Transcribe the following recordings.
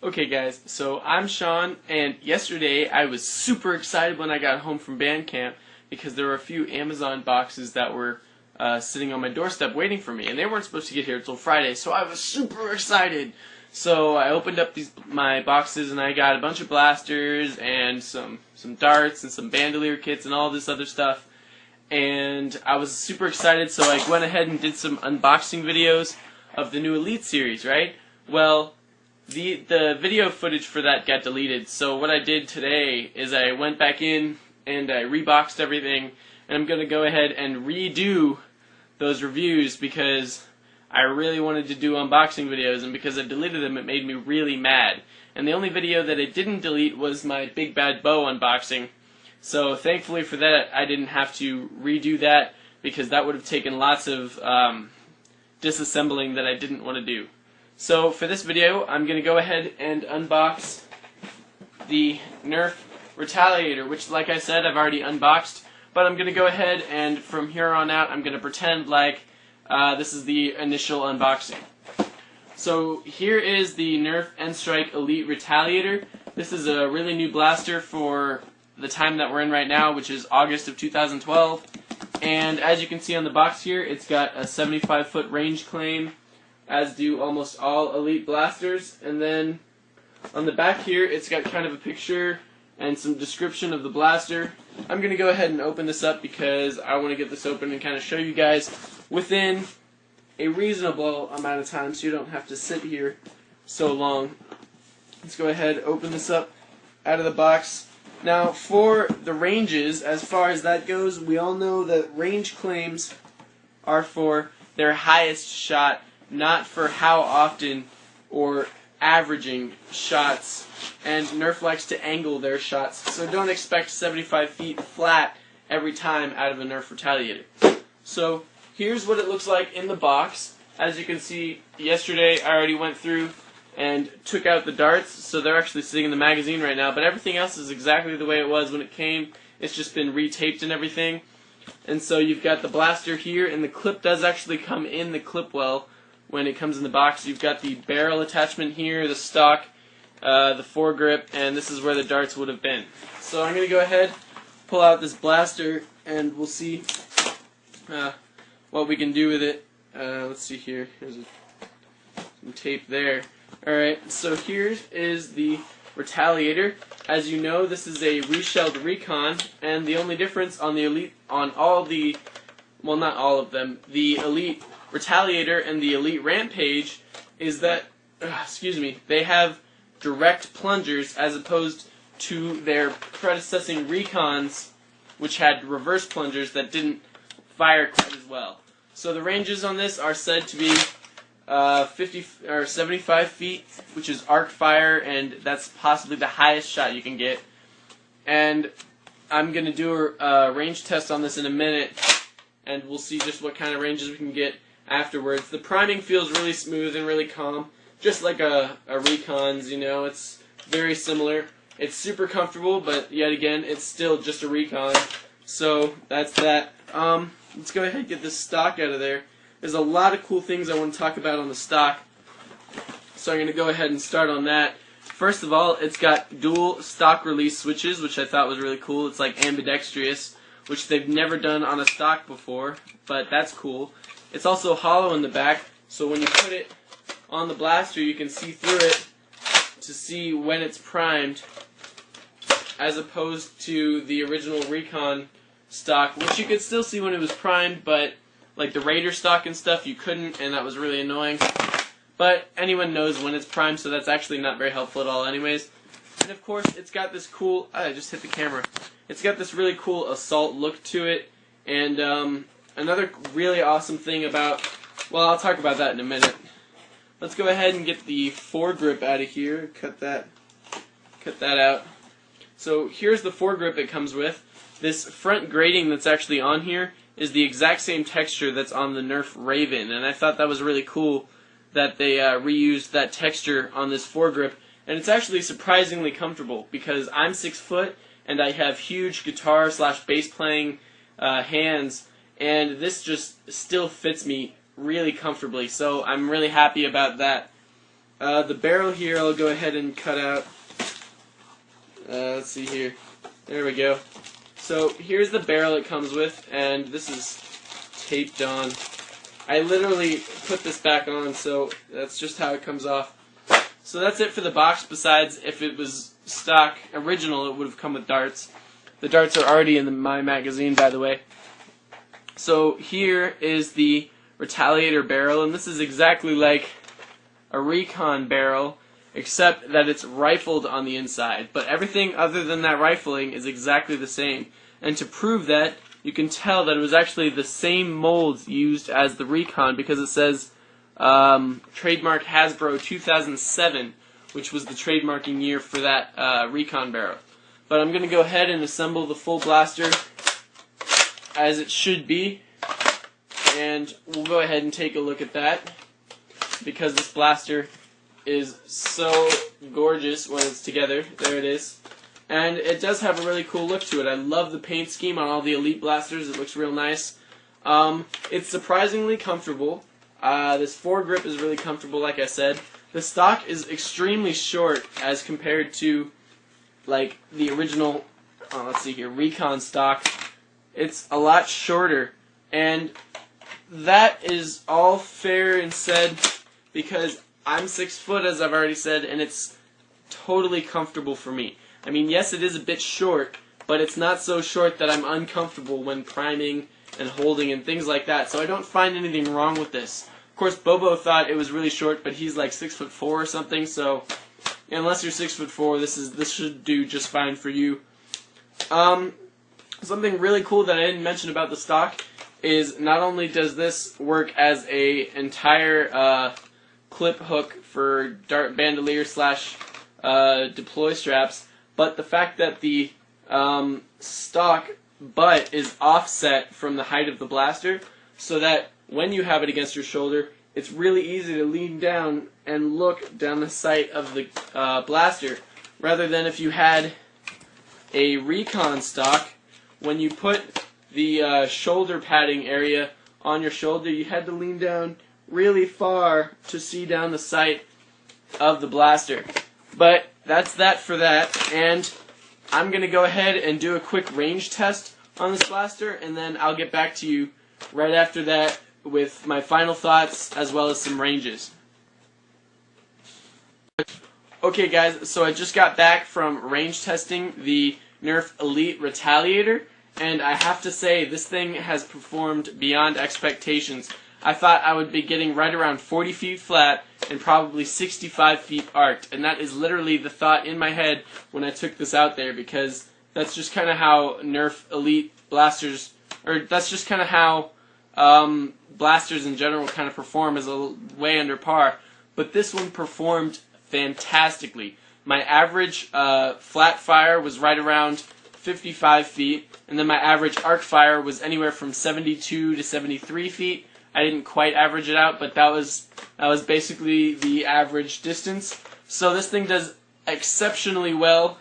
Okay guys, so I'm Sean, and yesterday I was super excited when I got home from band camp because there were a few Amazon boxes that were sitting on my doorstep waiting for me, and they weren't supposed to get here until Friday, so I was super excited. So I opened up my boxes and I got a bunch of blasters and some darts and some bandolier kits and all this other stuff, and I was super excited, so I went ahead and did some unboxing videos of the new Elite series, right? Well, the video footage for that got deleted, so what I did today is I went back in and I reboxed everything, and I'm going to go ahead and redo those reviews because I really wanted to do unboxing videos, and because I deleted them it made me really mad. And the only video that I didn't delete was my Big Bad Bow unboxing, so thankfully for that I didn't have to redo that because that would have taken lots of disassembling that I didn't want to do. So for this video, I'm going to go ahead and unbox the Nerf Retaliator, which, like I said, I've already unboxed. But I'm going to go ahead and from here on out, I'm going to pretend like this is the initial unboxing. So here is the Nerf N-Strike Elite Retaliator. This is a really new blaster for the time that we're in right now, which is August of 2012. And as you can see on the box here, it's got a 75-foot range claim, as do almost all Elite blasters. And then on the back here, it's got kind of a picture and some description of the blaster. I'm going to go ahead and open this up because I want to get this open and kind of show you guys within a reasonable amount of time so you don't have to sit here so long. Let's go ahead and open this up out of the box. Now, for the ranges, as far as that goes, we all know that range claims are for their highest shot, not for how often or averaging shots, and Nerf likes to angle their shots, so don't expect 75 feet flat every time out of a Nerf Retaliator. So here's what it looks like in the box. As you can see, yesterday I already went through and took out the darts, so they're actually sitting in the magazine right now, but everything else is exactly the way it was when it came. It's just been retaped and everything. And so you've got the blaster here, and the clip does actually come in the clip well when it comes in the box. You've got the barrel attachment here, the stock, the foregrip, and this is where the darts would have been. So I'm going to go ahead, pull out this blaster, and we'll see what we can do with it. Let's see here. There's some tape there. Alright, so here is the Retaliator. As you know, this is a reshelled Recon, and the only difference on the Elite, on all the, well, not all of them, the Elite Retaliator and the Elite Rampage is that, they have direct plungers as opposed to their predecessing Recons, which had reverse plungers that didn't fire quite as well. So the ranges on this are said to be 50 or 75 feet, which is arc fire, and that's possibly the highest shot you can get. And I'm going to do a range test on this in a minute, and we'll see just what kind of ranges we can get afterwards. The priming feels really smooth and really calm, just like a Recon's, you know. It's very similar. It's super comfortable, but yet again, it's still just a Recon. So that's that. Let's go ahead and get this stock out of there. There's a lot of cool things I want to talk about on the stock, so I'm going to go ahead and start on that. First of all, it's got dual stock release switches, which I thought was really cool. It's like ambidextrous, which they've never done on a stock before, but that's cool. It's also hollow in the back, so when you put it on the blaster, you can see through it to see when it's primed, as opposed to the original Recon stock, which you could still see when it was primed, but like the Raider stock and stuff, you couldn't, and that was really annoying. But anyone knows when it's primed, so that's actually not very helpful at all anyways. And of course, it's got this cool, I just hit the camera. It's got this really cool assault look to it, and another really awesome thing about, well, I'll talk about that in a minute. Let's go ahead and get the foregrip out of here, cut that out. So here's the foregrip it comes with. This front grating that's actually on here is the exact same texture that's on the Nerf Raven, and I thought that was really cool that they reused that texture on this foregrip, and it's actually surprisingly comfortable because I'm 6 foot and I have huge guitar / bass playing hands, and this just still fits me really comfortably, so I'm really happy about that. The barrel here I'll go ahead and cut out. Let's see here. There we go. So here's the barrel it comes with, and this is taped on. I literally put this back on, so that's just how it comes off. So that's it for the box. Besides, if it was stock original, it would have come with darts. The darts are already in my magazine, by the way. So here is the Retaliator barrel, and this is exactly like a recon barrel, except that it's rifled on the inside. But everything other than that rifling is exactly the same. And to prove that, you can tell that it was actually the same molds used as the recon, because it says trademark Hasbro 2007, which was the trademarking year for that recon barrel. But I'm going to go ahead and assemble the full blaster as it should be, and we'll go ahead and take a look at that, because this blaster is so gorgeous when it's together. There it is. And it does have a really cool look to it. I love the paint scheme on all the Elite blasters. It looks real nice. It's surprisingly comfortable. This foregrip is really comfortable, like I said. The stock is extremely short as compared to like the original, let's see here, recon stock. It's a lot shorter, and that is all fair and said because I'm 6 foot, as I've already said, and it's totally comfortable for me. I mean, yes, it is a bit short, but it's not so short that I'm uncomfortable when priming and holding and things like that, so I don't find anything wrong with this. Of course, Bobo thought it was really short, but he's like 6'4" or something, so unless you're 6'4", this should do just fine for you. Something really cool that I didn't mention about the stock is not only does this work as a entire clip hook for dart bandolier slash deploy straps, but the fact that the stock butt is offset from the height of the blaster, so that when you have it against your shoulder, it's really easy to lean down and look down the sight of the blaster, rather than if you had a recon stock. When you put the shoulder padding area on your shoulder, you had to lean down really far to see down the sight of the blaster. But that's that for that, and I'm going to go ahead and do a quick range test on this blaster, and then I'll get back to you right after that with my final thoughts as well as some ranges. Okay guys, so I just got back from range testing the Nerf Elite Retaliator, and I have to say this thing has performed beyond expectations. I thought I would be getting right around 40 feet flat and probably 65 feet arced, and that is literally the thought in my head when I took this out there, because that's just kind of how Nerf Elite blasters, or that's just kind of how blasters in general kind of perform, as a way under par. But this one performed fantastically. My average flat fire was right around 55 feet, and then my average arc fire was anywhere from 72 to 73 feet. I didn't quite average it out, but that was basically the average distance. So this thing does exceptionally well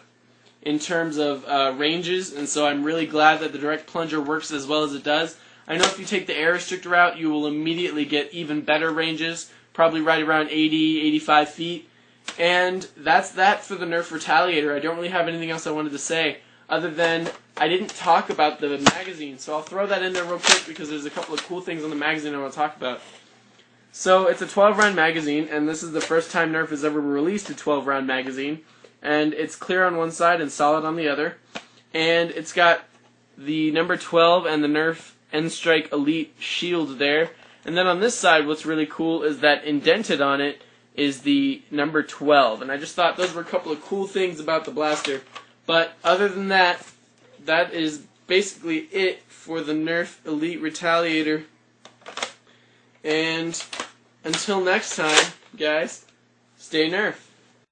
in terms of ranges, and so I'm really glad that the direct plunger works as well as it does. I know if you take the air restrictor out, you will immediately get even better ranges, probably right around 80, 85 feet. And that's that for the Nerf Retaliator. I don't really have anything else I wanted to say, other than I didn't talk about the magazine, so I'll throw that in there real quick because there's a couple of cool things on the magazine I want to talk about. So it's a 12-round magazine, and this is the first time Nerf has ever released a 12-round magazine, and it's clear on one side and solid on the other, and it's got the number 12 and the Nerf N-Strike Elite shield there, and then on this side what's really cool is that indented on it is the number 12, and I just thought those were a couple of cool things about the blaster. But other than that, that is basically it for the Nerf Elite Retaliator. And until next time, guys, stay Nerf.